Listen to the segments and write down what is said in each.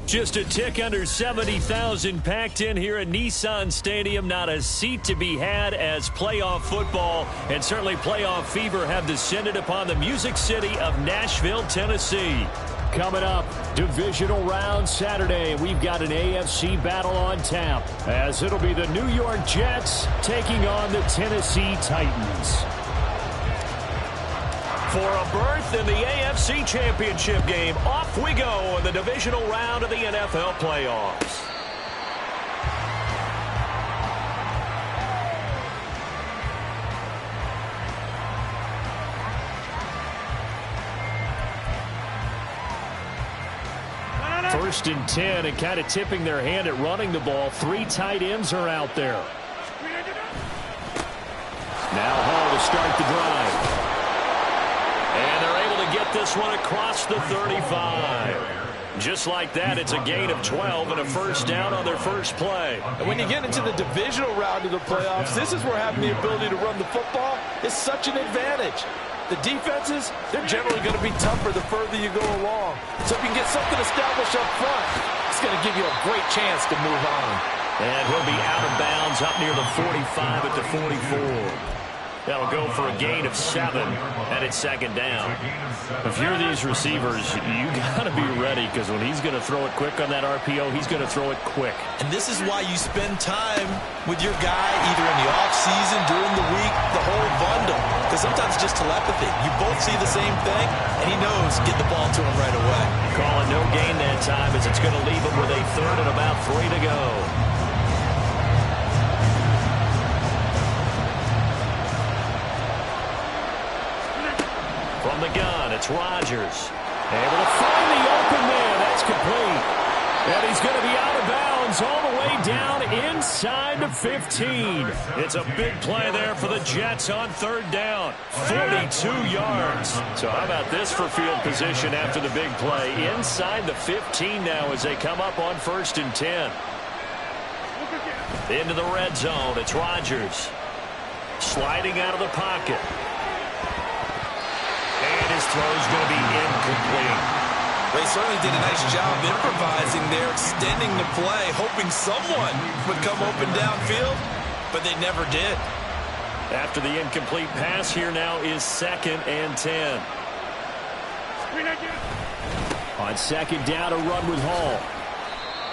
Just a tick under 70,000 packed in here at Nissan Stadium. Not a seat to be had as playoff football and certainly playoff fever have descended upon the Music City of Nashville, Tennessee. Coming up, divisional round Saturday. We've got an AFC battle on tap as it'll be the New York Jets taking on the Tennessee Titans. For a berth in the AFC Championship game, off we go in the divisional round of the NFL playoffs. First and 10 and kind of tipping their hand at running the ball. 3 tight ends are out there. Now Hall to start the drive. And they're able to get this one across the 35. Just like that, it's a gain of 12 and a first down on their first play. And when you get into the divisional round of the playoffs, this is where having the ability to run the football is such an advantage. The defenses, they're generally going to be tougher the further you go along. So if you can get something established up front, it's going to give you a great chance to move on. And he'll be out of bounds up near the 45 at the 44. That'll go for a gain of 7, and it's second down. If you're these receivers, you got to be ready because when he's going to throw it quick on that RPO, he's going to throw it quick. And this is why you spend time with your guy either in the offseason, during the week, the whole bundle. Because sometimes it's just telepathy. You both see the same thing, and he knows get the ball to him right away. Calling no gain that time as it's going to leave him with a third and about 3 to go. From the gun, it's Rodgers. Able to find the open man. That's complete. And he's going to be out of bounds all the way down inside the 15. It's a big play there for the Jets on third down. 42 yards. So how about this for field position after the big play? Inside the 15 now as they come up on first and 10. Into the red zone. It's Rodgers. Sliding out of the pocket. And his throw's going to be incomplete. They certainly did a nice job improvising there, extending the play, hoping someone would come open downfield, but they never did. After the incomplete pass, here now is second and 10. On second down, a run with Hall.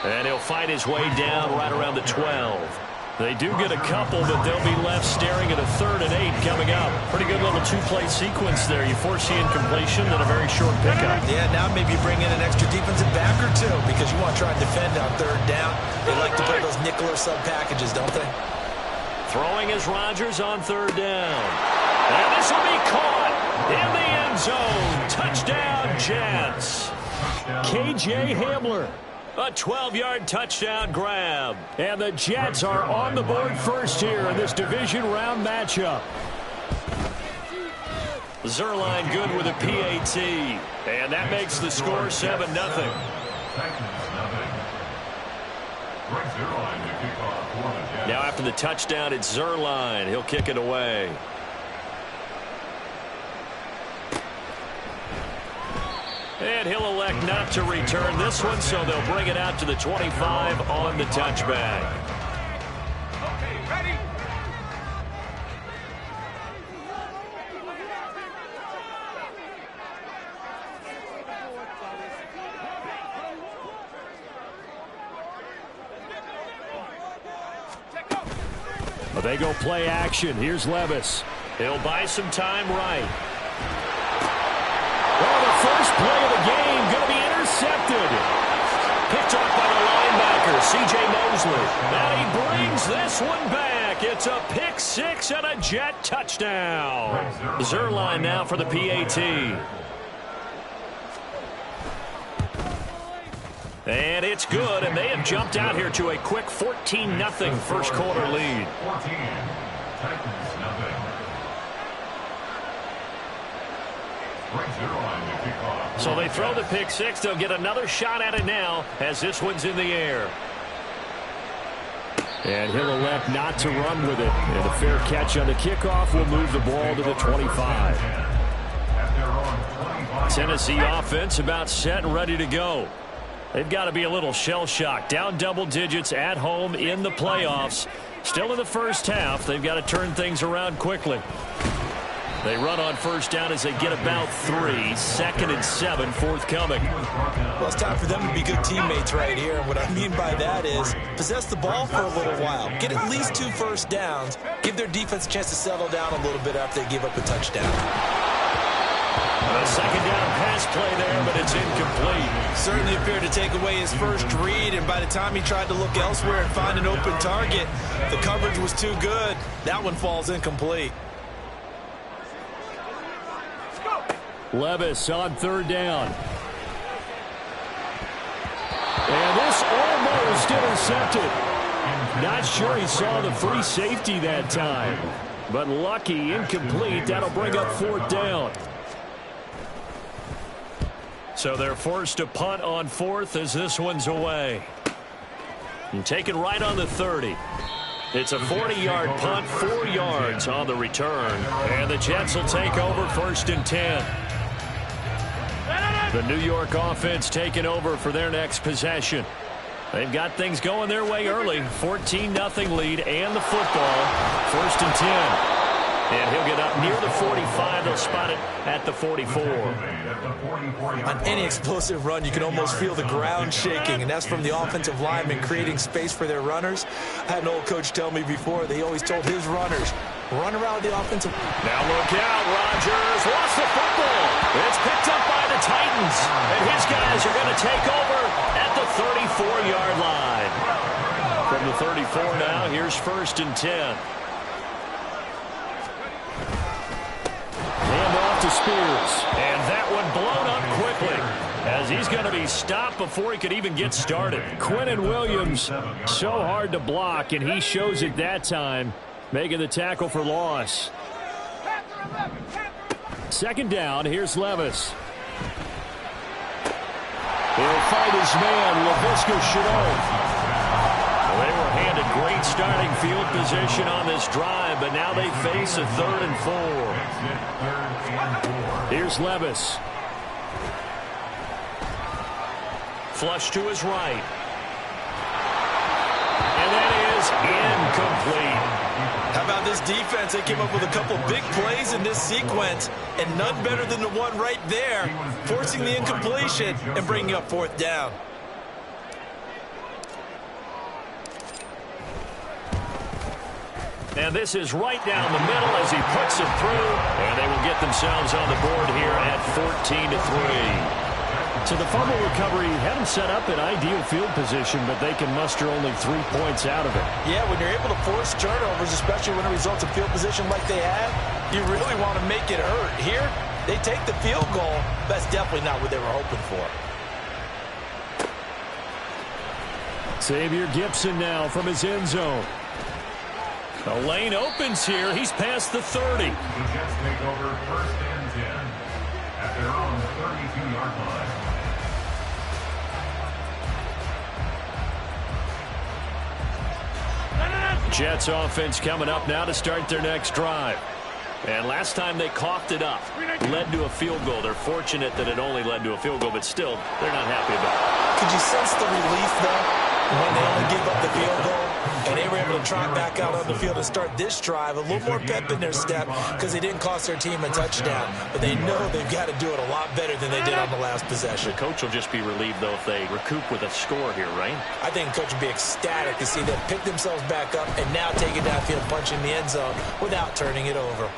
And he'll fight his way down right around the 12. They do get a couple, but they'll be left staring at a 3rd and 8 coming up. Pretty good little 2-play sequence there. You force the incompletion and a very short pickup. Yeah, now maybe you bring in an extra defensive back or two because you want to try and defend on third down. They like to play those nickel or sub packages, don't they? Throwing is Rodgers on third down. And this will be caught in the end zone. Touchdown, Jets. KJ Hamler. A 12-yard touchdown grab. And the Jets are on the board first here in this division round matchup. Zerline good with a PAT. And that makes the score 7-0. Now after the touchdown, it's Zerline. He'll kick it away. And he'll elect not to return this one, so they'll bring it out to the 25 on the touchback. Okay, ready? Well, they go play action. Here's Levis. He'll buy some time right. Well, the first play of the game going to be intercepted. Picked up by the linebacker, C.J. Mosley. And he brings this one back. It's a pick 6 and a Jet touchdown. Zerline now for the PAT. And it's good, and they have jumped out here to a quick 14-0 first quarter lead. So they throw the pick 6. They'll get another shot at it now as this one's in the air. And he'll elect not to run with it. And a fair catch on the kickoff will move the ball to the 25. Tennessee offense about set and ready to go. They've got to be a little shell-shocked. Down double digits at home in the playoffs. Still in the first half. They've got to turn things around quickly. They run on first down as they get about 3. 2nd and 7 forthcoming. Well, it's time for them to be good teammates right here. And what I mean by that is possess the ball for a little while. Get at least 2 first downs. Give their defense a chance to settle down a little bit after they give up a touchdown. A second down pass play there, but it's incomplete. Certainly appeared to take away his first read, and by the time he tried to look elsewhere and find an open target, the coverage was too good. That one falls incomplete. Levis on 3rd down. And this almost intercepted. Not sure he saw the free safety that time. But lucky, incomplete. That'll bring up 4th down. So they're forced to punt on 4th as this one's away. And taken right on the 30. It's a 40-yard punt, 4 yards on the return. And the Jets will take over 1st and 10. The New York offense taking over for their next possession. They've got things going their way early. 14-0 lead and the football. 1st and 10. And he'll get up near the 45. They'll spot it at the 44. On any explosive run, you can almost feel the ground shaking, and that's from the offensive linemen creating space for their runners. I had an old coach tell me before, they always told his runners, run around the offensive. Now look out, Rodgers lost the football. It's picked up by the Titans, and his guys are going to take over at the 34-yard line. From the 34 now, here's 1st and 10. Hand off to Spears, and that one blown up quickly as he's going to be stopped before he could even get started. Quinnen Williams, so hard to block, and he shows it that time, making the tackle for loss. 2nd down, here's Levis. He'll fight his man, Laviska Shenault. They were handed great starting field position on this drive, but now they face a 3rd and 4. Here's Levis. Flush to his right. And that is incomplete. How about this defense? They came up with a couple big plays in this sequence, and none better than the one right there, forcing the incompletion and bringing up 4th down. And this is right down the middle as he puts it through, and they will get themselves on the board here at 14-3. So the fumble recovery had them set up in ideal field position, but they can muster only 3 points out of it. Yeah, when you're able to force turnovers, especially when it results in field position like they have, you really want to make it hurt. Here, they take the field goal. That's definitely not what they were hoping for. Xavier Gipson now from his end zone. The lane opens here. He's past the 30. The Jets take over 1st and 10 at their own 32-yard line. Jets offense coming up now to start their next drive. And last time they coughed it up, led to a field goal. They're fortunate that it only led to a field goal, but still, they're not happy about it. Could you sense the relief, though, when they only give up the field goal? And they were able to trot back out on the field and start this drive. A little more pep in their step because they didn't cost their team a touchdown. But they know they've got to do it a lot better than they did on the last possession. The coach will just be relieved, though, if they recoup with a score here, right? I think the coach would be ecstatic to see them pick themselves back up and now take it downfield, punch in the end zone without turning it over.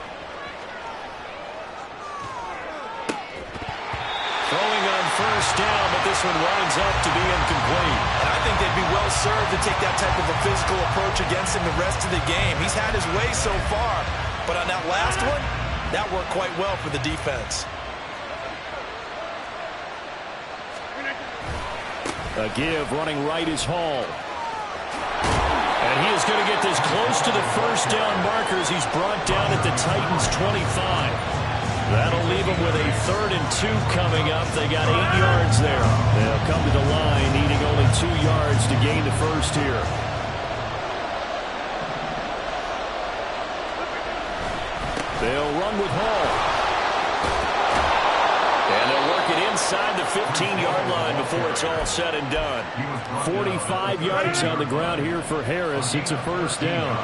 Throwing on first down, but this one winds up to be incomplete. And I think they'd be well served to take that type of a physical approach against him the rest of the game. He's had his way so far, but on that last one, that worked quite well for the defense. A give running right is Hall. And he is going to get this close to the first down markers. He's brought down at the Titans' 25. That'll leave them with a 3rd and 2 coming up. They got 8 yards there. They'll come to the line, needing only 2 yards to gain the first here. They'll run with Hall. And they'll work it inside the 15-yard line before it's all said and done. 45 yards on the ground here for Harris. It's a first down.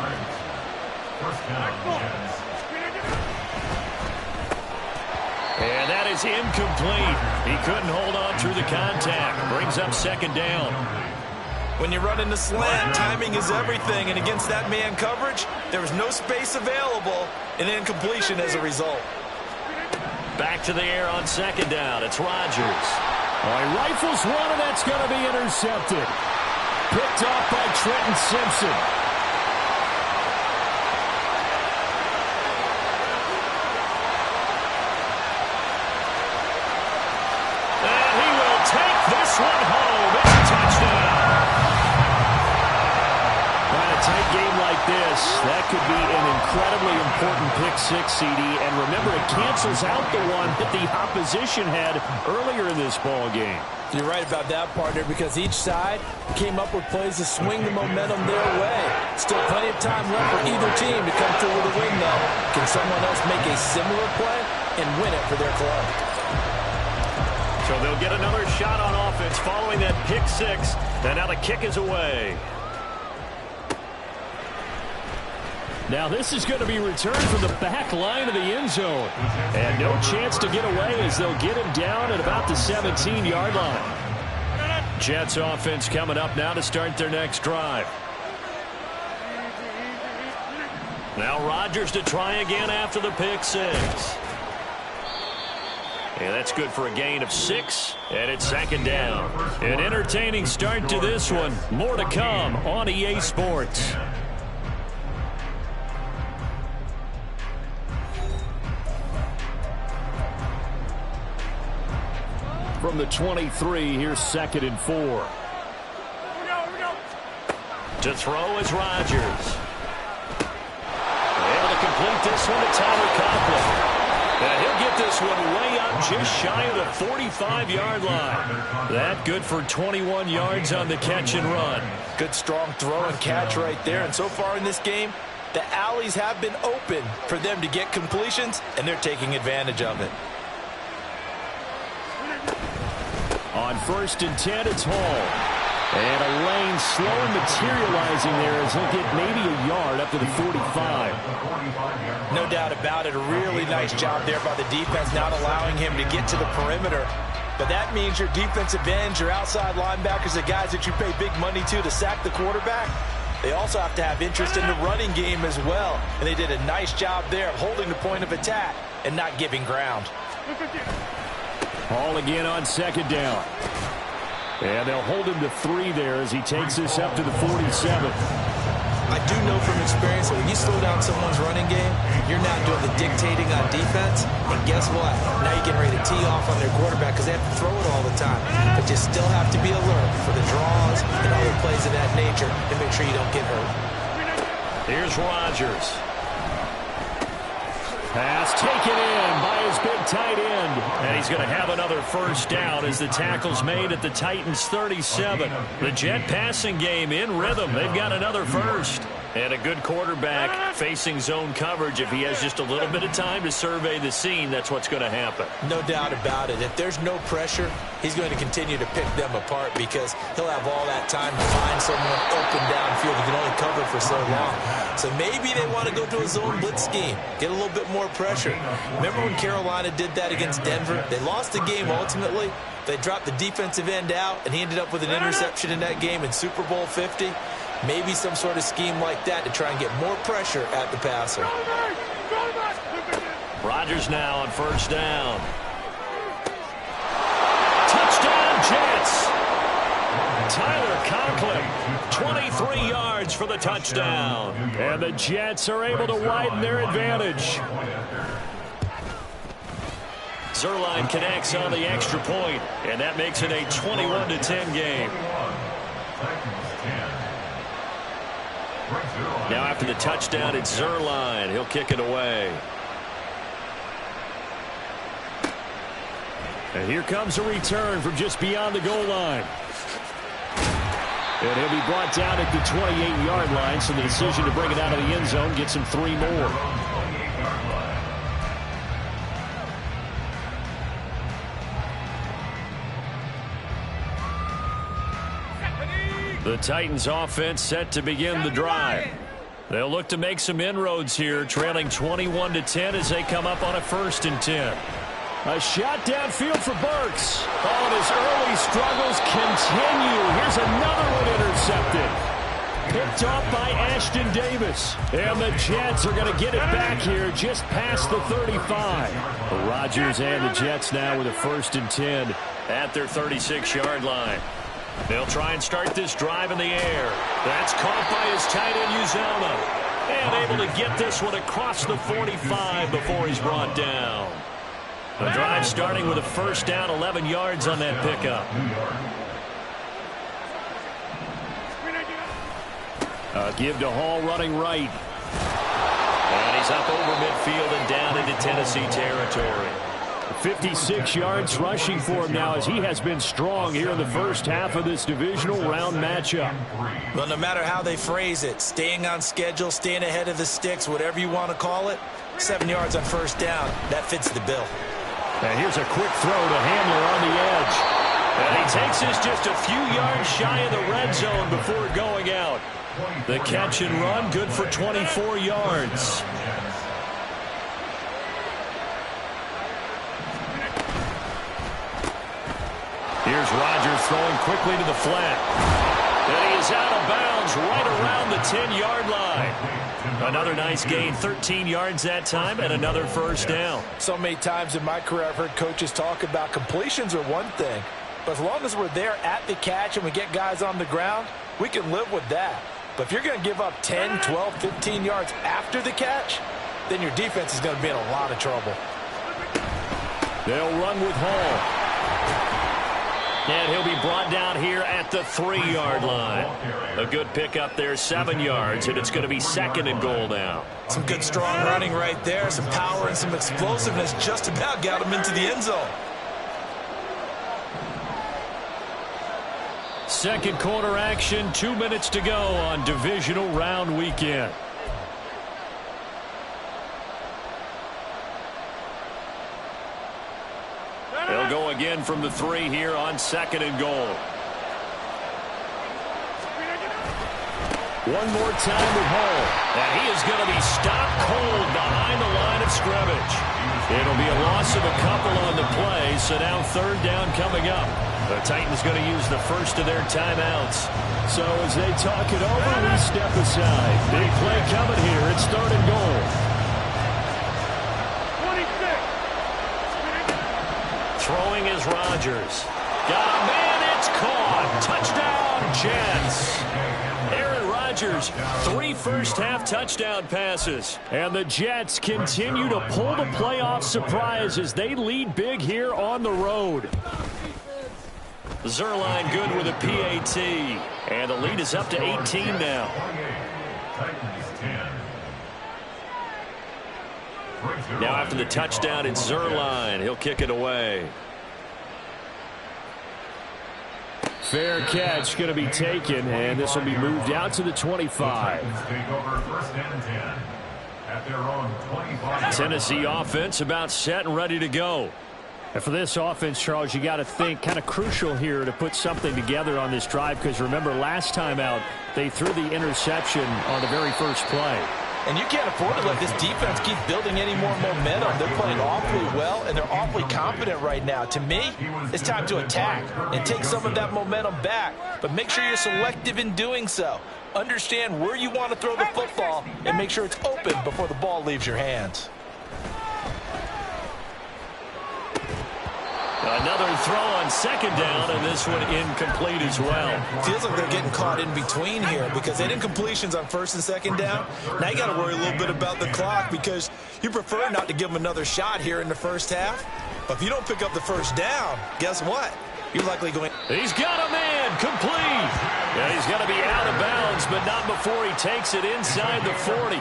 And that is incomplete. He couldn't hold on through the contact. Brings up second down. When you run in the slant, timing is everything, and against that man coverage, there was no space available, and incompletion as a result. Back to the air on second down. It's Rodgers. Oh, he rifles one, and that's going to be intercepted. Picked off by Trenton Simpson. And he will take this one home. It's a touchdown. In a tight game like this, that could be an incredibly important pick-6, CD. And remember, it cancels out the one that the opposition had earlier in this ball game. You're right about that, partner, because each side came up with plays to swing the momentum their way. Still plenty of time left for either team to come through with a win, though. Can someone else make a similar play and win it for their club? So they'll get another shot on offense following that pick-6. And now the kick is away. Now this is going to be returned from the back line of the end zone. And no chance to get away as they'll get him down at about the 17-yard line. Jets offense coming up now to start their next drive. Now Rodgers to try again after the pick-6. And that's good for a gain of 6, and it's second down. An entertaining start to this one. More to come on EA Sports. From the 23, here's 2nd and 4. To throw is Rodgers. Able to complete this one to Tyler Conklin. And he'll get this one way up just shy of the 45-yard line. That good for 21 yards on the catch and run. Good strong throw and catch right there. And so far in this game, the alleys have been open for them to get completions, and they're taking advantage of it. On 1st and 10, it's Hall. And a lane slowly materializing there as he'll get maybe a yard up to the 45. No doubt about it. A really nice job there by the defense, not allowing him to get to the perimeter. But that means your defensive ends, your outside linebackers, the guys that you pay big money to sack the quarterback, they also have to have interest in the running game as well. And they did a nice job there of holding the point of attack and not giving ground. Hall again on 2nd down. And they'll hold him to 3 there as he takes this up to the 47. I do know from experience that when you slow down someone's running game, you're not doing the dictating on defense. And guess what? Now you're getting ready to tee off on their quarterback because they have to throw it all the time. But you still have to be alert for the draws and other plays of that nature and make sure you don't get hurt. Here's Rodgers. Pass taken in by his big tight end. And he's going to have another first down as the tackle's made at the Titans' 37. The Jet passing game in rhythm. They've got another first. And a good quarterback facing zone coverage. If he has just a little bit of time to survey the scene, that's what's going to happen. No doubt about it. If there's no pressure, he's going to continue to pick them apart because he'll have all that time to find someone open downfield. He can only cover for so long. So maybe they want to go to a zone blitz scheme, get a little bit more pressure. Remember when Carolina did that against Denver? They lost the game ultimately. They dropped the defensive end out, and he ended up with an interception in that game in Super Bowl 50. Maybe some sort of scheme like that to try and get more pressure at the passer. Rodgers now on first down. Touchdown, Jets. Tyler Conklin, 23 yards for the touchdown. And the Jets are able to widen their advantage. Zerline connects on the extra point, and that makes it a 21-10 game. Now after the touchdown, it's Zerline. He'll kick it away. And here comes a return from just beyond the goal line. And he'll be brought down at the 28-yard line, so the decision to bring it out of the end zone gets him 3 more. The Titans offense set to begin the drive. They'll look to make some inroads here, trailing 21-10 as they come up on a 1st and 10. A shot downfield for Burks. Oh, and his early struggles continue. Here's another one intercepted. Picked off by Ashton Davis. And the Jets are going to get it back here just past the 35. The Rodgers and the Jets now with a 1st and 10 at their 36-yard line. They'll try and start this drive in the air. That's caught by his tight end, Uzoma. And able to get this one across the 45 before he's brought down. The drive starting with a 1st down, 11 yards on that pickup. Give to Hall running right. And he's up over midfield and down into Tennessee territory. 56 yards rushing for him now as he has been strong here in the first half of this divisional round matchup. Well, no matter how they phrase it, staying on schedule, staying ahead of the sticks, whatever you want to call it, 7 yards on 1st down, that fits the bill. And here's a quick throw to Handler on the edge. And he takes this just a few yards shy of the red zone before going out. The catch and run, good for 24 yards. Here's Rodgers throwing quickly to the flat. And he is out of bounds right around the 10-yard line. Another nice gain, 13 yards that time, and another 1st down. So many times in my career I've heard coaches talk about completions are one thing, but as long as we're there at the catch and we get guys on the ground, we can live with that. But if you're going to give up 10, 12, 15 yards after the catch, then your defense is going to be in a lot of trouble. They'll run with Hall. And he'll be brought down here at the 3-yard line. A good pickup there, 7 yards, and it's going to be 2nd and goal now. Some good strong running right there, some power and some explosiveness just about got him into the end zone. Second quarter action, 2 minutes to go on divisional round weekend. They'll go again from the 3 here on 2nd and goal. One more time with Hall. And he is going to be stopped cold behind the line of scrimmage. It'll be a loss of a couple on the play, so now 3rd down coming up. The Titans going to use the first of their timeouts. So as they talk it over, we step aside. Big play coming here. It's 3rd and goal. Throwing is Rodgers. Got a man, it's caught. Touchdown, Jets. Aaron Rodgers, 3 first-half touchdown passes. And the Jets continue to pull the playoff surprise as they lead big here on the road. Zerline good with a PAT. And the lead is up to 18 now. Now after the touchdown, it's Zerline. He'll kick it away. Fair catch going to be taken, and this will be moved out to the 25. Tennessee offense about set and ready to go. And for this offense, Charles, you got to think kind of crucial here to put something together on this drive, because remember last time out they threw the interception on the very first play. And you can't afford to let this defense keep building any more momentum. They're playing awfully well, and they're awfully confident right now. To me, it's time to attack and take some of that momentum back. But make sure you're selective in doing so. Understand where you want to throw the football and make sure it's open before the ball leaves your hands. Another throw on 2nd down, and this one incomplete as well. Feels like they're getting caught in between here because they did incompletions on 1st and 2nd down. Now you got to worry a little bit about the clock because you prefer not to give them another shot here in the first half. But if you don't pick up the 1st down, guess what? You're likely going. He's got a man, complete. Yeah, he's going to be out of bounds, but not before he takes it inside the 40.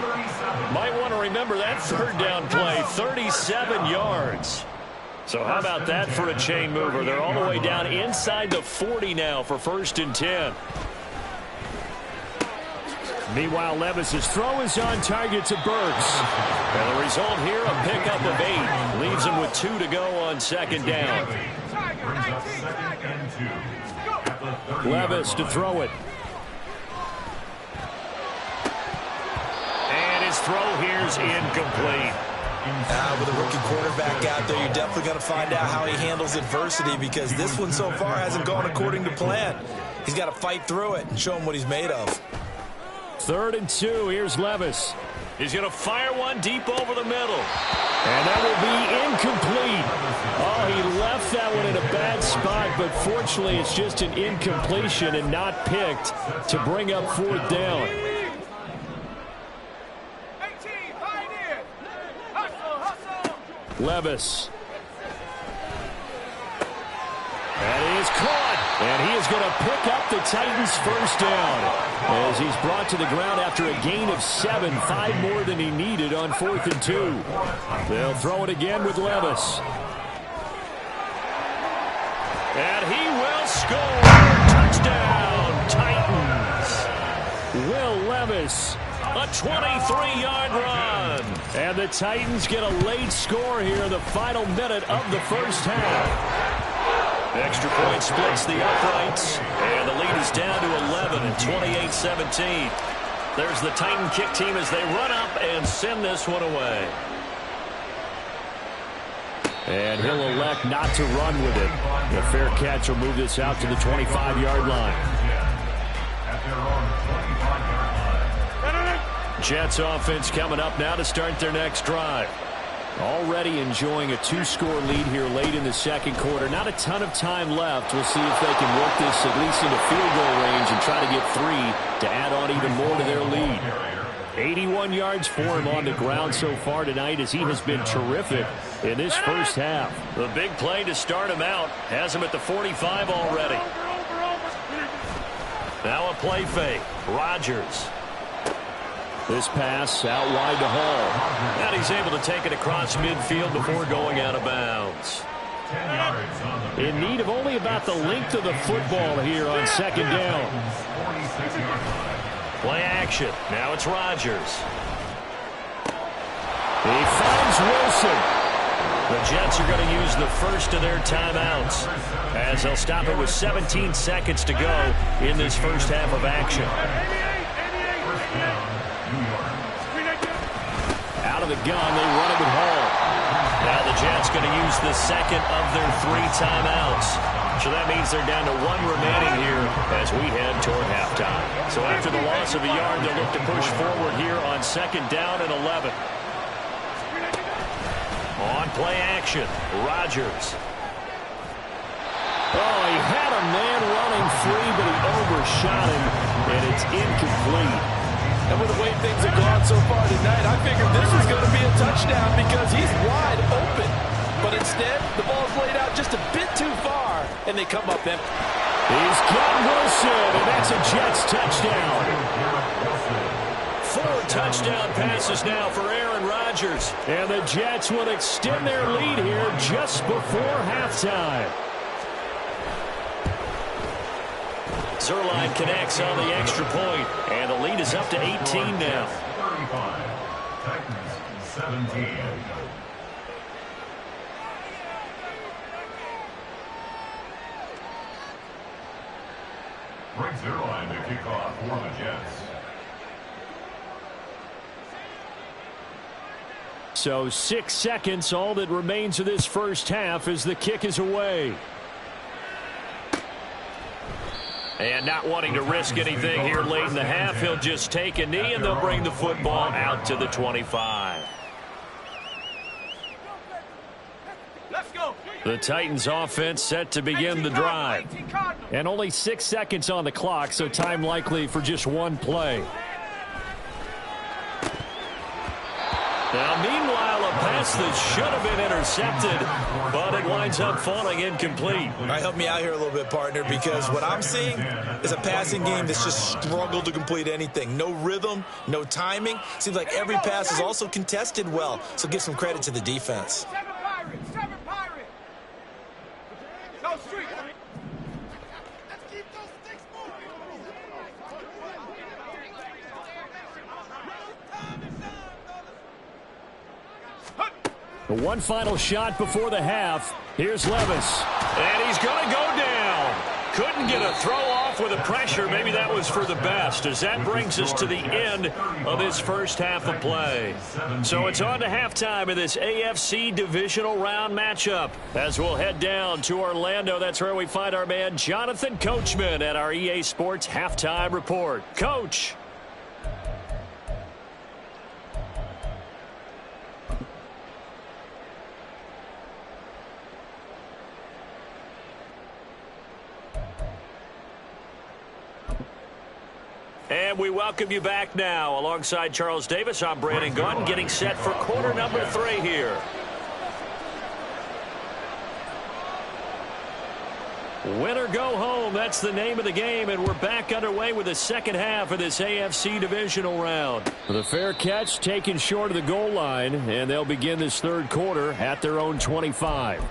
Might want to remember that 3rd down play, 37 yards. So how about that for a chain mover? They're all the way down inside the 40 now for 1st and 10. Meanwhile, Levis's throw is on target to Burks. And the result here, a pickup of 8. Leaves him with 2 to go on 2nd down. Levis to throw it. throw here's incomplete. With a rookie quarterback out there, you're definitely going to find out how he handles adversity, because this one so far hasn't gone according to plan. He's got to fight through it and show him what he's made of. 3rd and 2. Here's Levis. He's going to fire one deep over the middle. And that will be incomplete. Oh, he left that one in a bad spot, but fortunately it's just an incompletion and not picked to bring up 4th down. Levis. That is caught. And he is going to pick up the Titans' 1st down as he's brought to the ground after a gain of 7, 5 more than he needed on 4th and 2. They'll throw it again with Levis. And he will score. Touchdown, Titans. Will Levis. A 23-yard run. And the Titans get a late score here in the final minute of the 1st half. Extra point splits the uprights, and the lead is down to 11 at 28-17. There's the Titan kick team as they run up and send this one away. And he'll elect not to run with it. The fair catch will move this out to the 25-yard line. Jets offense coming up now to start their next drive. Already enjoying a 2-score lead here late in the 2nd quarter. Not a ton of time left. We'll see if they can work this at least into field goal range and try to get 3 to add on even more to their lead. 81 yards for him on the ground so far tonight as he has been terrific in this 1st half. The big play to start him out has him at the 45 already. Now a play fake. Rodgers. This pass out wide to Hall. And he's able to take it across midfield before going out of bounds. In need of only about the length of the football here on 2nd down. Play action. Now it's Rodgers. He finds Wilson. The Jets are going to use the first of their timeouts as they'll stop it with 17 seconds to go in this 1st half of action. Out of the gun, they run it with Hall. Now the Jets going to use the 2nd of their 3 timeouts. So that means they're down to 1 remaining here as we head toward halftime. So after the loss of a yard, they'll look to push forward here on 2nd down and 11. On play action, Rodgers. Oh, he had a man running free, but he overshot him, and it's incomplete. And with the way things have gone so far tonight, I figured this was going to be a touchdown because he's wide open. But instead, the ball's laid out just a bit too far, and they come up empty. He's got Wilson, and that's a Jets touchdown. 4 touchdown passes now for Aaron Rodgers. And the Jets will extend their lead here just before halftime. Zerline connects on the extra point, and the lead is up to 18 now. 35, Titans 17. Greg Zerline to kick off for the Jets. So 6 seconds, all that remains of this 1st half as the kick is away. And not wanting to risk anything here late in the half, he'll just take a knee and they'll bring the football out to the 25. The Titans offense set to begin the drive. And only 6 seconds on the clock, so time likely for just 1 play. Now, meanwhile, a pass that should have been intercepted, but it winds up falling incomplete. All right, help me out here a little bit, partner, because what I'm seeing is a passing game that's just struggled to complete anything. No rhythm, no timing. Seems like every pass is also contested well, so give some credit to the defense. The one final shot before the half. Here's Levis. And he's going to go down. Couldn't get a throw off off with the pressure. Maybe that was for the best, as that brings us to the end of this first half of play. So it's on to halftime of this AFC divisional round matchup. As we'll head down to Orlando, that's where we find our man Jonathan Coachman at our EA Sports Halftime Report. Coach. And we welcome you back now. Alongside Charles Davis, I'm Brandon Gaudin, getting set for quarter number 3 here. Win or go home, that's the name of the game, and we're back underway with the second half of this AFC divisional round. The fair catch taken short of the goal line, and they'll begin this third quarter at their own 25.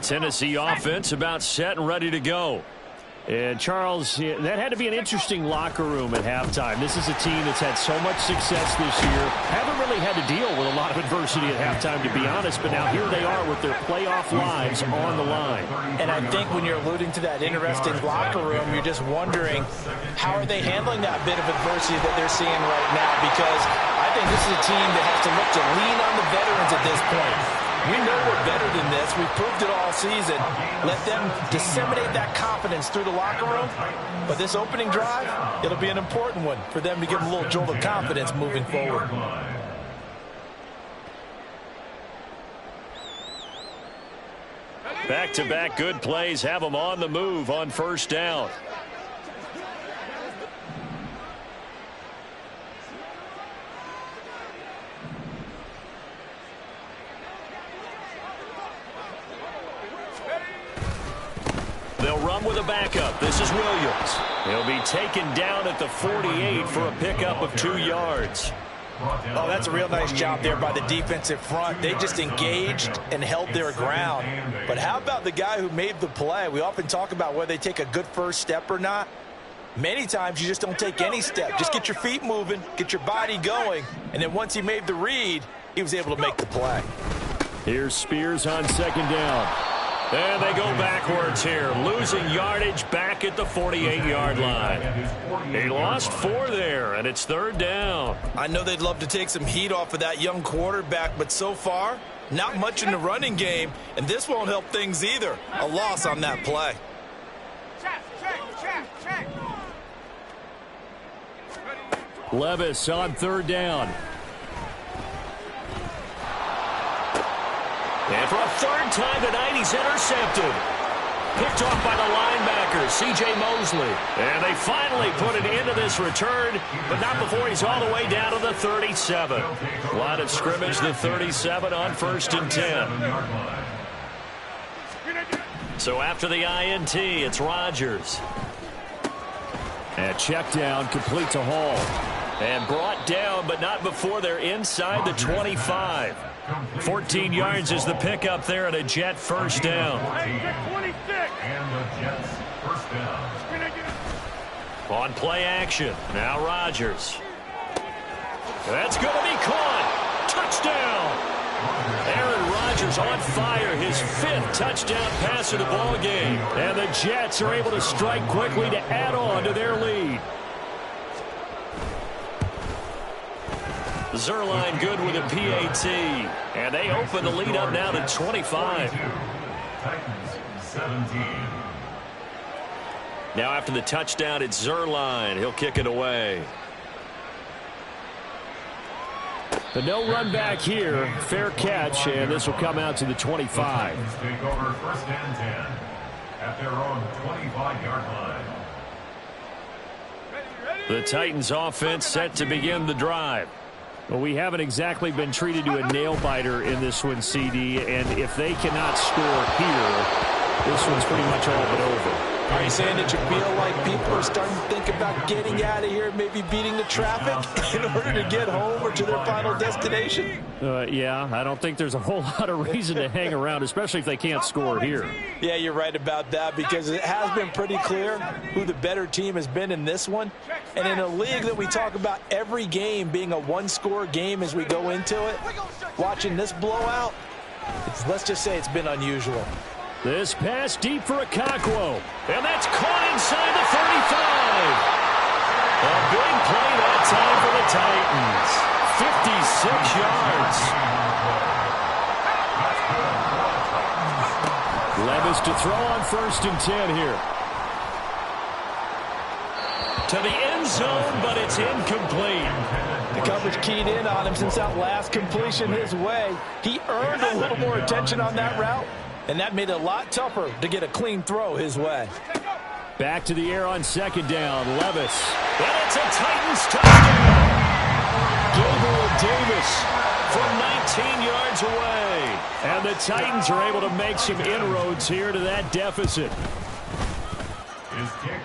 Tennessee offense about set and ready to go. And, Charles, that had to be an interesting locker room at halftime. This is a team that's had so much success this year. Haven't really had to deal with a lot of adversity at halftime, to be honest. But now here they are with their playoff lives on the line. And I think when you're alluding to that interesting locker room, you're just wondering how are they handling that bit of adversity that they're seeing right now. Because I think this is a team that has to look to lean on the veterans at this point. We know we're better than this. We've proved it all season. Let them disseminate that confidence through the locker room. But this opening drive, it'll be an important one for them to give them a little jolt of confidence moving forward. Back-to-back good plays have them on the move on first down. They'll run with a backup. This is Williams. He'll be taken down at the 48 for a pickup of 2 yards. Oh, that's a real nice job there by the defensive front. They just engaged and held their ground. But how about the guy who made the play? We often talk about whether they take a good first step or not. Many times you just don't take any step. Just get your feet moving, get your body going, and then once he made the read, he was able to make the play. Here's Spears on second down. And they go backwards here, losing yardage back at the 48-yard line. They lost 4 there, and it's third down. I know they'd love to take some heat off of that young quarterback, but so far, not much in the running game, and this won't help things either. A loss on that play. Levis on third down. And for a third time tonight, he's intercepted. Picked off by the linebacker, C.J. Mosley. And they finally put an end to this return, but not before he's all the way down to the 37. Line of scrimmage, the 37 on 1st and 10. So after the INT, it's Rodgers. And check down, complete to Hall. And brought down, but not before they're inside the 25. 14 yards is the pickup there, and a Jet first down. On play action, now Rodgers. That's going to be caught. Touchdown. Aaron Rodgers on fire, his 5th touchdown pass of the ball game. And the Jets are able to strike quickly to add on to their lead. Zerline good with a PAT. And they open the lead up now to 25. Now after the touchdown, it's Zerline. He'll kick it away. The no run back here. Fair catch, and this will come out to the 25. Take over 1st and 10 at their own 25-yard line. The Titans offense set to begin the drive. Well, we haven't exactly been treated to a nail-biter in this one, CD, and if they cannot score here, this one's pretty much all but over. Are you saying that you feel like people are starting to think about getting out of here, maybe beating the traffic in order to get home or to their final destination? Yeah, I don't think there's a whole lot of reason to hang around, especially if they can't score here. Yeah, you're right about that, because it has been pretty clear who the better team has been in this one. And in a league that we talk about every game being a one-score game as we go into it, watching this blowout, let's just say it's been unusual. This pass deep for Okonkwo. And that's caught inside the 35. A big play that time for the Titans. 56 yards. Levis to throw on 1st and 10 here. To the end zone, but it's incomplete. The coverage keyed in on him since that last completion his way. He earned a little more attention on that route, and that made it a lot tougher to get a clean throw his way. Back to the air on 2nd down. Levis. And it's a Titans touchdown. Gabriel Davis from 19 yards away. And the Titans are able to make some inroads here to that deficit.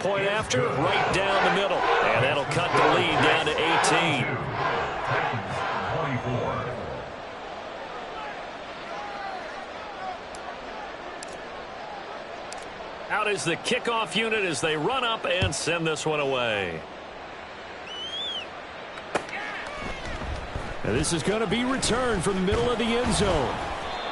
Point after, right down the middle. And that'll cut the lead down to 18. Out is the kickoff unit as they run up and send this one away. And this is going to be returned from the middle of the end zone.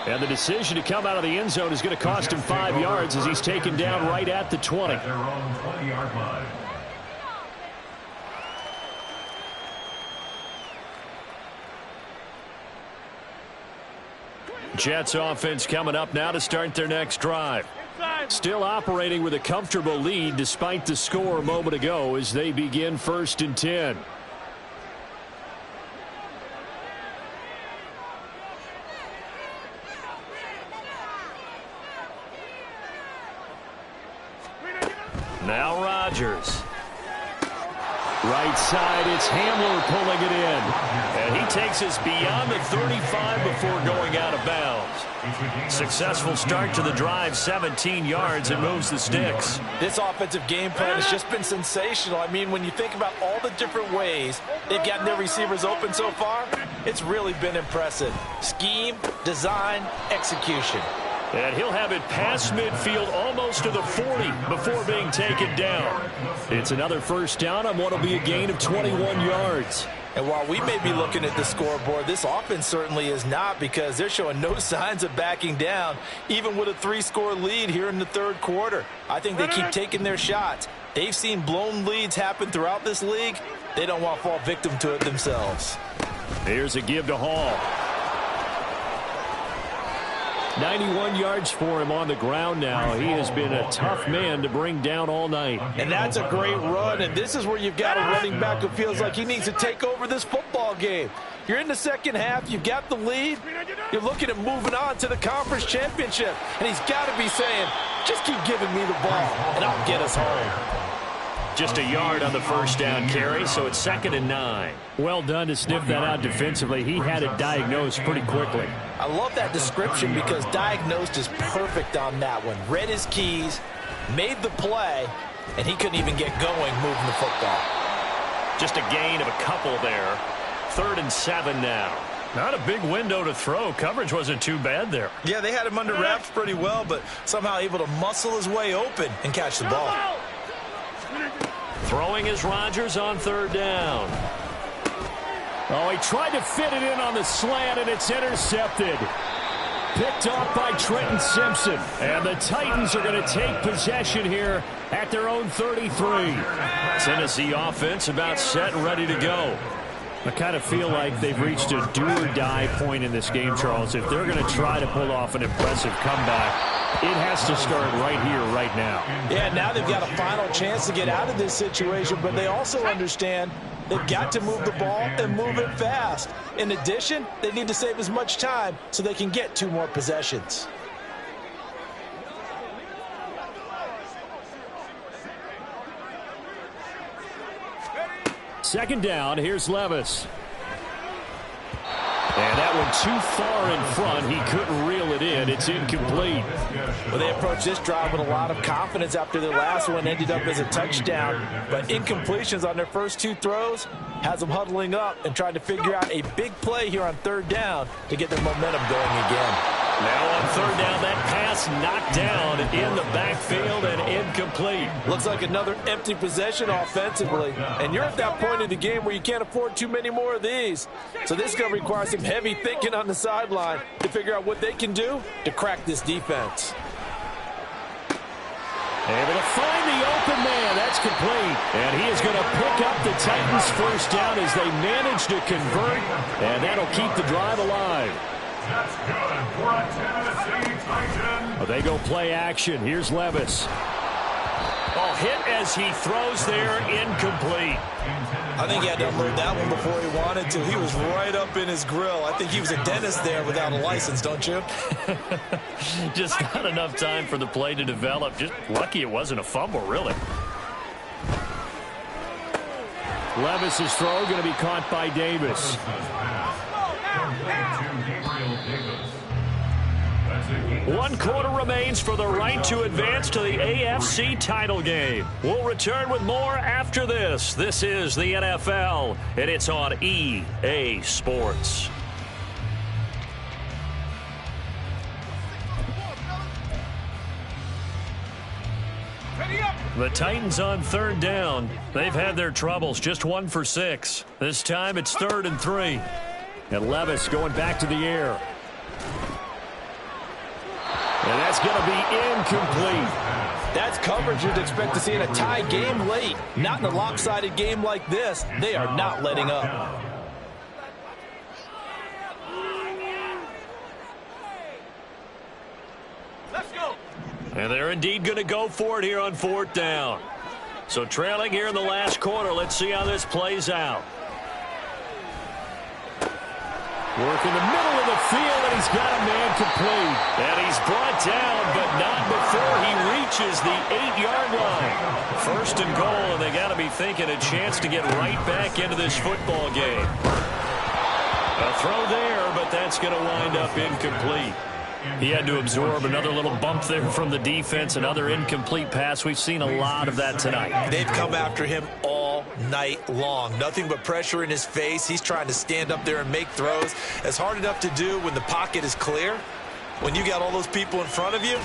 And the decision to come out of the end zone is going to cost him 5 yards as he's taken down right at the 20. At their own 20-yard line. Jets offense coming up now to start their next drive. Still operating with a comfortable lead despite the score a moment ago as they begin 1st and 10. Now Rodgers. Right side, it's Hamler pulling it in. And he takes us beyond the 35 before going out of bounds. Successful start to the drive, 17 yards, and moves the sticks. This offensive game plan has just been sensational. I mean, when you think about all the different ways they've gotten their receivers open so far, it's really been impressive. Scheme, design, execution. And he'll have it past midfield almost to the 40 before being taken down. It's another 1st down on what will be a gain of 21 yards. And while we may be looking at the scoreboard, this offense certainly is not, because they're showing no signs of backing down, even with a 3-score lead here in the 3rd quarter. I think they keep taking their shots. They've seen blown leads happen throughout this league. They don't want to fall victim to it themselves. Here's a give to Hall. 91 yards for him on the ground now. He has been a tough man to bring down all night. And that's a great run, and this is where you've got a running back who feels like he needs to take over this football game. You're in the 2nd half, you've got the lead, you're looking at moving on to the conference championship, and he's got to be saying, just keep giving me the ball, and I'll get us home. Just a yard on the 1st down carry, so it's 2nd and 9. Well done to sniff that out defensively. He had it diagnosed pretty quickly. I love that description, because diagnosed is perfect on that one. Read his keys, made the play, and he couldn't even get going moving the football. Just a gain of a couple there. 3rd and 7 now. Not a big window to throw. Coverage wasn't too bad there. Yeah, they had him under wraps pretty well, but somehow able to muscle his way open and catch the ball. Throwing is Rodgers on 3rd down. Oh, he tried to fit it in on the slant, and it's intercepted. Picked off by Trenton Simpson. And the Titans are going to take possession here at their own 33. Tennessee offense about set and ready to go. I kind of feel like they've reached a do-or-die point in this game, Charles. If they're going to try to pull off an impressive comeback, it has to start right here, right now. Yeah, now they've got a final chance to get out of this situation, but they also understand they've got to move the ball and move it fast. In addition, they need to save as much time so they can get 2 more possessions. Second down, here's Levis. And that one too far in front. He couldn't reel it in. It's incomplete. Well, they approached this drive with a lot of confidence after their last one ended up as a touchdown. But incompletions on their first two throws has them huddling up and trying to figure out a big play here on third down to get their momentum going again. Now on third down, that pass knocked down in the backfield and incomplete. Looks like another empty possession offensively. And you're at that point in the game where you can't afford too many more of these. So this is going to require some heavy thinking on the sideline to figure out what they can do to crack this defense. Able to find the open man. That's complete. And he is going to pick up the Titans' first down as they manage to convert. And that'll keep the drive alive. That's good for a Tennessee Titan. Well, they go play action. Here's Levis. Oh, hit as he throws there, incomplete. I think he had to unload that one before he wanted to. He was right up in his grill. I think he was a dentist there without a license, don't you? Just not enough time for the play to develop. Just lucky it wasn't a fumble, really. Levis's throw going to be caught by Davis. One quarter remains for the right to advance to the AFC title game. We'll return with more after this. This is the NFL, and it's on EA Sports. The Titans on third down. They've had their troubles, just 1 for 6. This time it's 3rd and 3. And Levis going back to the air. And that's going to be incomplete. That's coverage you'd expect to see in a tie game late. Not in a lopsided game like this. They are not letting up. Let's go. And they're indeed going to go for it here on 4th down. So trailing here in the last quarter. Let's see how this plays out. Work in the middle of the field, and he's got a man complete. And he's brought down, but not before he reaches the 8-yard line. 1st and goal, and they got to be thinking a chance to get right back into this football game. A throw there, but that's going to wind up incomplete. He had to absorb another little bump there from the defense, another incomplete pass. We've seen a lot of that tonight. They've come after him all night long. Nothing but pressure in his face. He's trying to stand up there and make throws. It's hard enough to do when the pocket is clear. When you got all those people in front of you,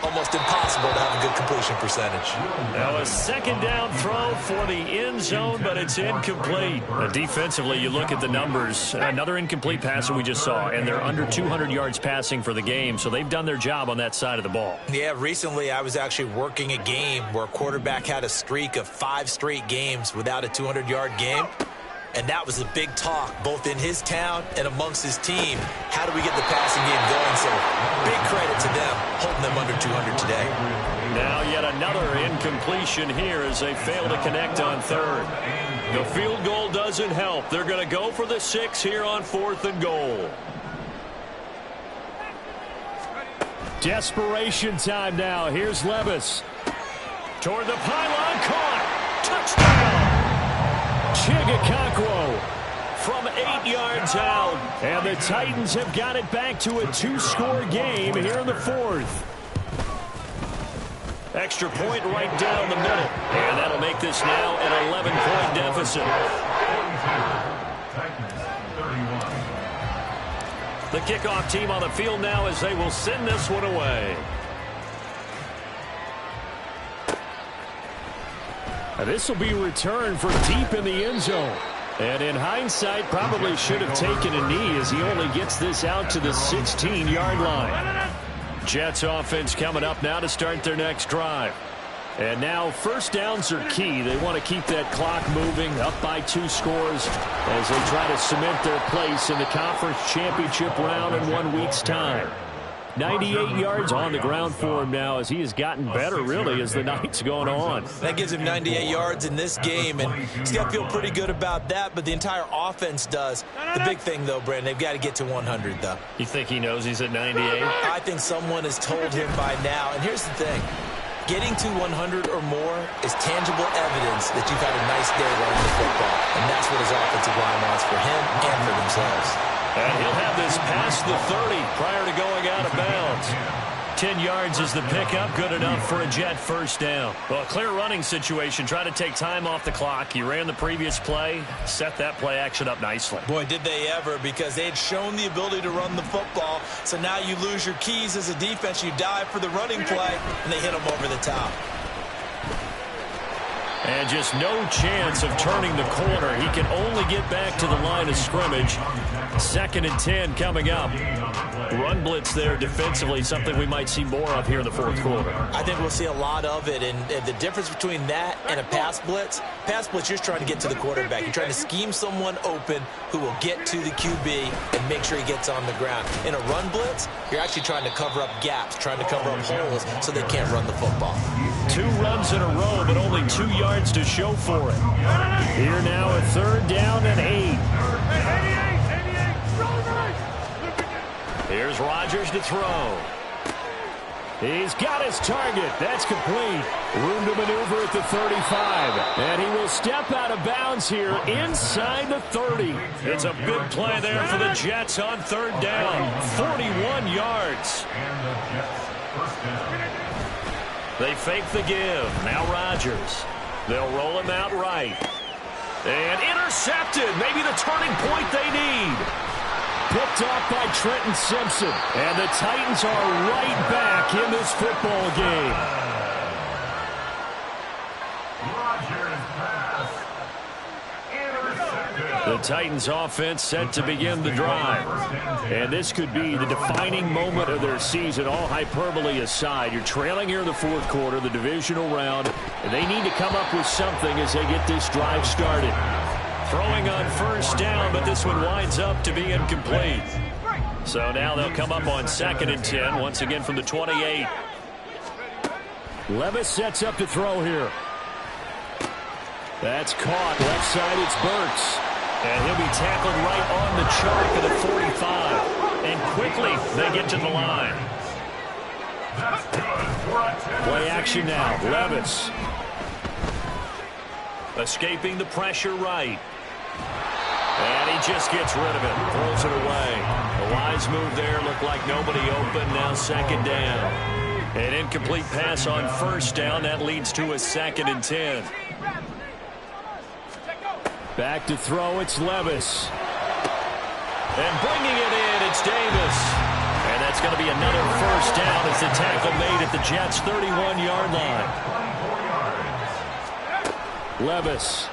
almost impossible to have a good completion percentage. Now a 2nd down throw for the end zone, but it's incomplete. Defensively, you look at the numbers. Another incomplete pass that we just saw, and they're under 200 yards passing for the game, so they've done their job on that side of the ball. Yeah, recently I was actually working a game where a quarterback had a streak of 5 straight games without a 200-yard game. And that was a big talk, both in his town and amongst his team. How do we get the passing game going? So big credit to them, holding them under 200 today. Now yet another incompletion here as they fail to connect on 3rd. The field goal doesn't help. They're going to go for the 6 here on 4th and goal. Desperation time now. Here's Levis. Toward the pylon, caught. Touchdown. Chigakonkwo from 8 yards out. And the Titans have got it back to a 2-score game here in the 4th. Extra point right down the middle. And that'll make this now an 11-point deficit. The kickoff team on the field now as they will send this one away. This will be returned for deep in the end zone. And in hindsight, probably should have taken a knee as he only gets this out to the 16-yard line. Jets offense coming up now to start their next drive. And now first downs are key. They want to keep that clock moving, up by 2 scores as they try to cement their place in the conference championship round in 1 week's time. 98 yards on the ground for him now as he has gotten better, really, as the night's going on. That gives him 98 yards in this game, and he's got to feel pretty good about that, but the entire offense does. The big thing, though, Brandon, they've got to get to 100, though. You think he knows he's at 98? I think someone has told him by now, and here's the thing. Getting to 100 or more is tangible evidence that you've had a nice day running the football, and that's what his offensive line wants for him and for themselves. And he'll have this past the 30 prior to going out of bounds. 10 yards is the pickup, good enough for a Jet first down. Well, a clear running situation, trying to take time off the clock. He ran the previous play, set that play action up nicely. Boy, did they ever, because they had shown the ability to run the football. So now you lose your keys as a defense. You dive for the running play, and they hit them over the top. And just no chance of turning the corner. He can only get back to the line of scrimmage. 2nd and 10 coming up. Run blitz there defensively, something we might see more of here in the fourth quarter. I think we'll see a lot of it, and the difference between that and a pass blitz, you're just trying to get to the quarterback. You're trying to scheme someone open who will get to the QB and make sure he gets on the ground. In a run blitz, you're actually trying to cover up gaps, trying to cover up holes so they can't run the football. 2 runs in a row, but only 2 yards to show for it. Here now a 3rd down and 8. Here's Rodgers to throw. He's got his target. That's complete. Room to maneuver at the 35. And he will step out of bounds here inside the 30. It's a big play there for the Jets on 3rd down. 41 yards. They fake the give. Now Rodgers. They'll roll him out right. And intercepted. Maybe the turning point they need. Picked off by Trenton Simpson. And the Titans are right back in this football game. The Titans offense set to begin the drive. And this could be the defining moment of their season, all hyperbole aside. You're trailing here in the fourth quarter, the divisional round, and they need to come up with something as they get this drive started. Throwing on 1st down, but this one winds up to be incomplete. So now they'll come up on 2nd and 10, once again from the 28. Levis sets up to throw here. That's caught. Left side, it's Burks. And he'll be tackled right on the chalk of the 45. And quickly, they get to the line. Play action now. Levis. Escaping the pressure right. And he just gets rid of it. Throws it away. A wise move there. Looked like nobody open. Now 2nd down. An incomplete pass on 1st down. That leads to a 2nd and 10. Back to throw. It's Levis. And bringing it in, it's Davis. And that's going to be another 1st down as the tackle made at the Jets' 31-yard line. Levis.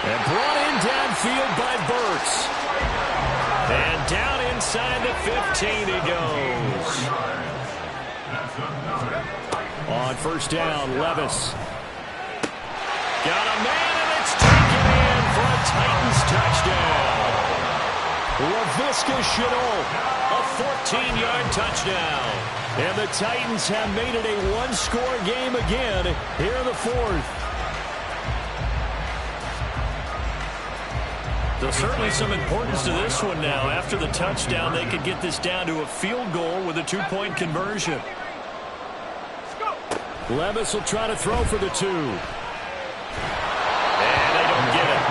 And brought in downfield by Burks. And down inside the 15 he goes. On 1st down, Levis. Got a man, and it's taken in for a Titans touchdown. Laviska Shenault, a 14-yard touchdown. And the Titans have made it a one-score game again here in the 4th. There's certainly some importance to this one now. After the touchdown, they could get this down to a field goal with a 2-point conversion. Levis will try to throw for the 2. And they don't get it.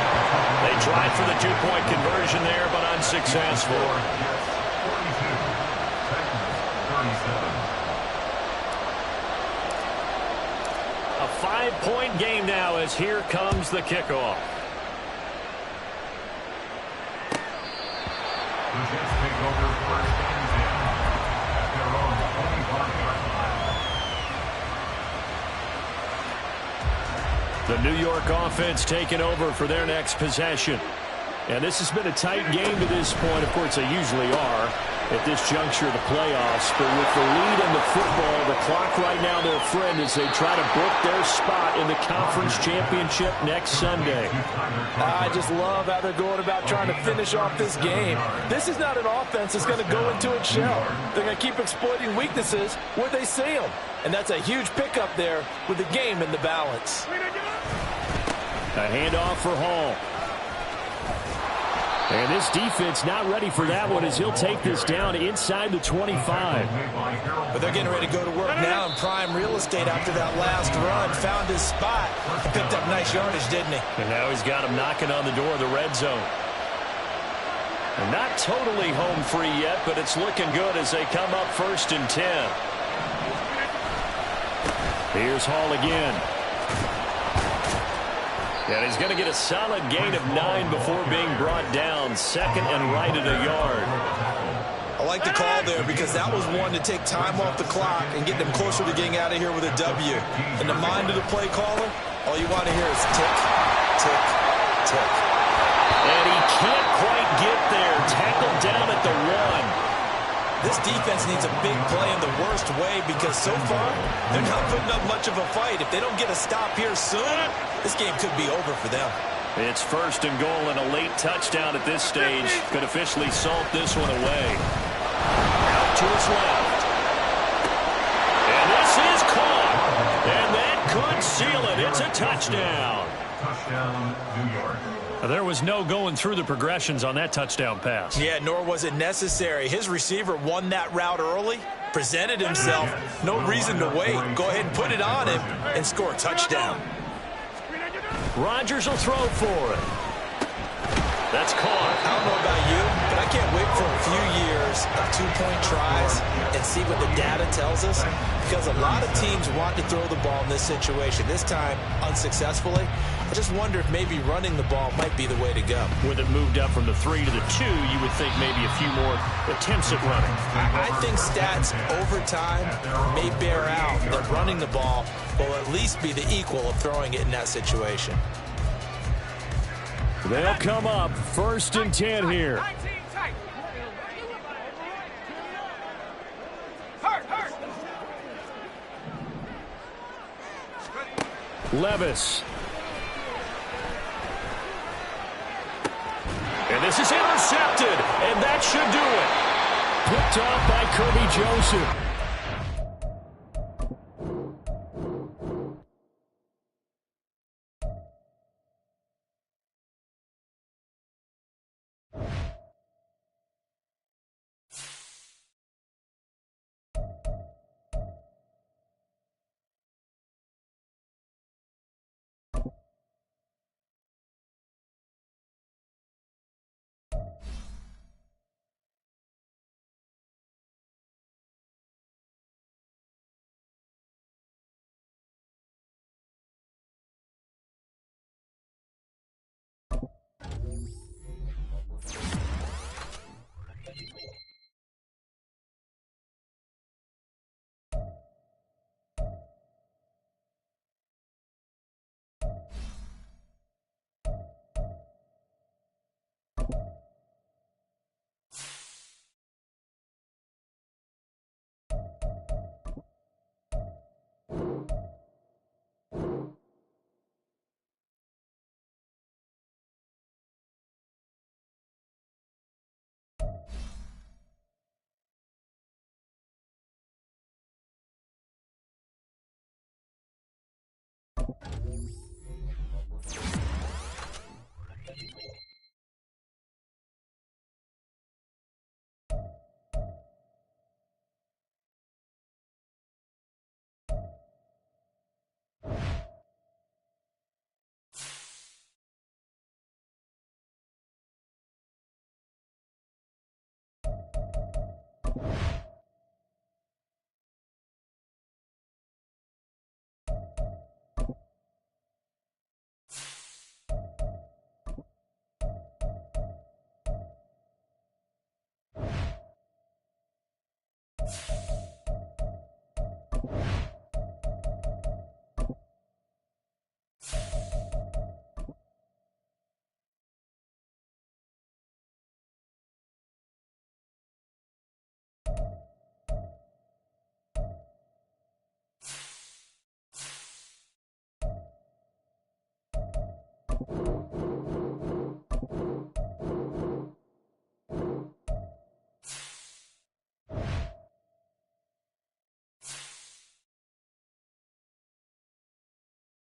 They tried for the 2-point conversion there, but unsuccessful. A 5-point game now as here comes the kickoff. The Jets take over 1st and 10 at their own 25-yard line. The New York offense taking over for their next possession. And this has been a tight game to this point. Of course, they usually are at this juncture of the playoffs. But with the lead in the football, the clock right now their friend as they try to book their spot in the conference championship next Sunday. I just love how they're going about trying to finish off this game. This is not an offense that's going to go into its shell. They're going to keep exploiting weaknesses where they see them. And that's a huge pickup there with the game in the balance. A handoff for Hall. And this defense not ready for that one as he'll take this down inside the 25. But they're getting ready to go to work now in prime real estate after that last run. Found his spot and picked up nice yardage, didn't he? And now he's got him knocking on the door of the red zone. And not totally home free yet, but it's looking good as they come up 1st and 10. Here's Hall again. And he's going to get a solid gain of 9 before being brought down. 2nd and right at a yard. I like the call there because that was one to take time off the clock and get them closer to getting out of here with a W. In the mind of the play caller, all you want to hear is tick, tick, tick. And he can't quite get there. Tackled down at the 1. This defense needs a big play in the worst way because so far they're not putting up much of a fight. If they don't get a stop here soon, this game could be over for them. It's 1st and goal, and a late touchdown at this stage could officially salt this one away. Out to his left. And this is caught. And that could seal it. It's a touchdown. Touchdown, New York. There was no going through the progressions on that touchdown pass. Yeah, nor was it necessary. His receiver won that route early, presented himself. No reason to wait. Go ahead and put it on him and score a touchdown. Rodgers will throw for it. That's caught. I don't know about you, but I can't wait for a few years of two-point tries and see what the data tells us, because a lot of teams want to throw the ball in this situation. This time, unsuccessfully. I just wonder if maybe running the ball might be the way to go. With it moved up from the 3 to the 2, you would think maybe a few more attempts at running. I think stats over time may bear out that running the ball will at least be the equal of throwing it in that situation. They'll come up 1st and 10 here. Levis. And this is intercepted, and that should do it. Picked off by Kirby Joseph.